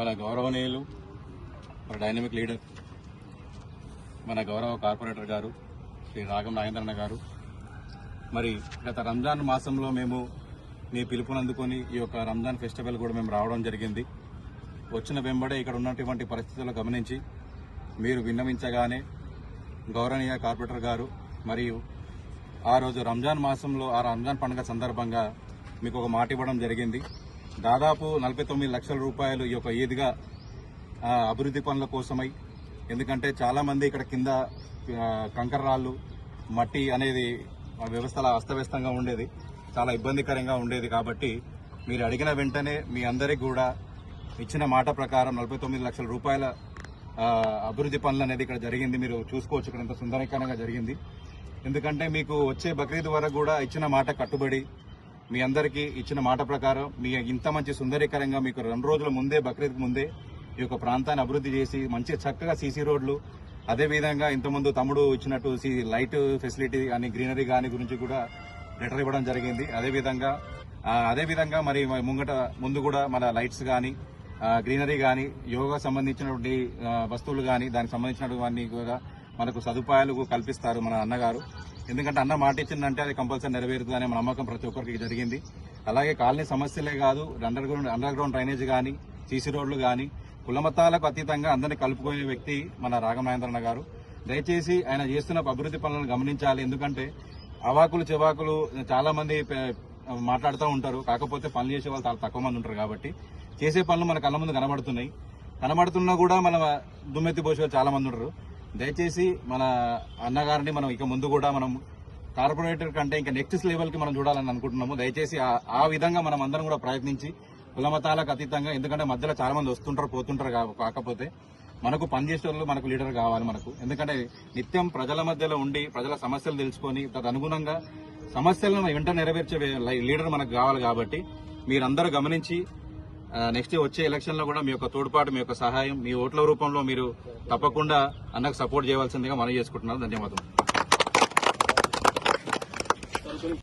మన గౌరవనీయులు, మన డైనమిక్ లీడర్, మన గౌరవ కార్పొరేటర్ గారు శ్రీ రాగం నాగేంద్రన్న గారు, మరి గత రంజాన్ మాసంలో మేము మీ పిలుపునందుకొని ఈ యొక్క రంజాన్ ఫెస్టివల్ కూడా మేము రావడం జరిగింది. వచ్చిన వెంబడే ఇక్కడ ఉన్నటువంటి పరిస్థితులను గమనించి మీరు విన్నవించగానే గౌరవనీయ కార్పొరేటర్ గారు మరియు ఆ రోజు రంజాన్ మాసంలో ఆ రంజాన్ పండుగ సందర్భంగా మీకు ఒక మాట ఇవ్వడం జరిగింది. దాదాపు 49 లక్షల రూపాయలు ఈ యొక్క ఈద్గా అభివృద్ధి పనుల కోసమై, ఎందుకంటే చాలామంది ఇక్కడ కింద కంకర రాళ్ళు, మట్టి అనేది వ్యవస్థల అస్తవ్యస్తంగా ఉండేది, చాలా ఇబ్బందికరంగా ఉండేది. కాబట్టి మీరు అడిగిన వెంటనే మీ అందరికీ కూడా ఇచ్చిన మాట ప్రకారం 49 లక్షల రూపాయల అభివృద్ధి పనులు అనేది ఇక్కడ జరిగింది. మీరు చూసుకోవచ్చు, ఇక్కడ ఎంత సుందరీకరంగా జరిగింది. ఎందుకంటే మీకు వచ్చే బక్రీద్ వరకు కూడా ఇచ్చిన మాట కట్టుబడి మీ అందరికీ ఇచ్చిన మాట ప్రకారం మీ ఇంత మంచి సుందరీకరంగా మీకు 2 రోజుల ముందే బక్రీద్కి ముందే ఈ యొక్క ప్రాంతాన్ని అభివృద్ధి చేసి మంచి చక్కగా సీసీ రోడ్లు, అదేవిధంగా ఇంతకుముందు తమ్ముడు ఇచ్చినట్టు లైట్ ఫెసిలిటీ కానీ గ్రీనరీ కానీ గురించి కూడా లెటర్ ఇవ్వడం జరిగింది. అదేవిధంగా మరి ముందు కూడా మన లైట్స్ కానీ గ్రీనరీ కానీ యోగా సంబంధించినటువంటి వస్తువులు కానీ దానికి సంబంధించినటువంటి కూడా మనకు సదుపాయాలు కల్పిస్తారు మన అన్నగారు. ఎందుకంటే అన్న మాట ఇచ్చిందంటే అది కంపల్సరీ నెరవేరుతుందనే నమ్మకం ప్రతి ఒక్కరికి జరిగింది. అలాగే కాలనీ సమస్యలే కాదు, అండర్ గ్రౌండ్ డ్రైనేజ్ కానీ సీసీ రోడ్లు కానీ కులమతాలకు అతీతంగా అందరినీ కలుపుకునే వ్యక్తి మన రాగం నాగేంద్రన్న గారు. దయచేసి ఆయన చేస్తున్న అభివృద్ధి పనులను గమనించాలి. ఎందుకంటే అవాకులు చెవాకులు చాలా మంది మాట్లాడుతూ ఉంటారు, కాకపోతే పనులు చేసే వాళ్ళు చాలా తక్కువ మంది ఉంటారు. కాబట్టి చేసే పనులు మన కళ్ళ ముందు కనబడుతున్నా కూడా మన దుమ్మెత్తి పోసే చాలా మంది ఉంటారు. దయచేసి మన అన్నగారిని మనం ఇక ముందు కూడా మనం కార్పొరేటర్ కంటే ఇంకా నెక్స్ట్ లెవెల్కి మనం చూడాలని అనుకుంటున్నాము. దయచేసి ఆ విధంగా మనం అందరం కూడా ప్రయత్నించి కులమతాలకు అతీతంగా, ఎందుకంటే మధ్యలో చాలా మంది వస్తుంటారు పోతుంటారు, కాకపోతే మనకు పనిచేసే వాళ్ళు మనకు లీడర్ కావాలి మనకు. ఎందుకంటే నిత్యం ప్రజల మధ్యలో ఉండి ప్రజల సమస్యలు తెలుసుకొని తదనుగుణంగా సమస్యలను వెంటనే నెరవేర్చే లీడర్ మనకు కావాలి. కాబట్టి మీరందరూ గమనించి నెక్స్ట్ వచ్చే ఎలక్షన్ లో కూడా మీ యొక్క తోడ్పాటు, మీ యొక్క సహాయం, మీ ఓట్ల రూపంలో మీరు తప్పకుండా అన్నకు సపోర్ట్ చేయవలసిందిగా మనం చేసుకుంటున్నాను. ధన్యవాదాలు.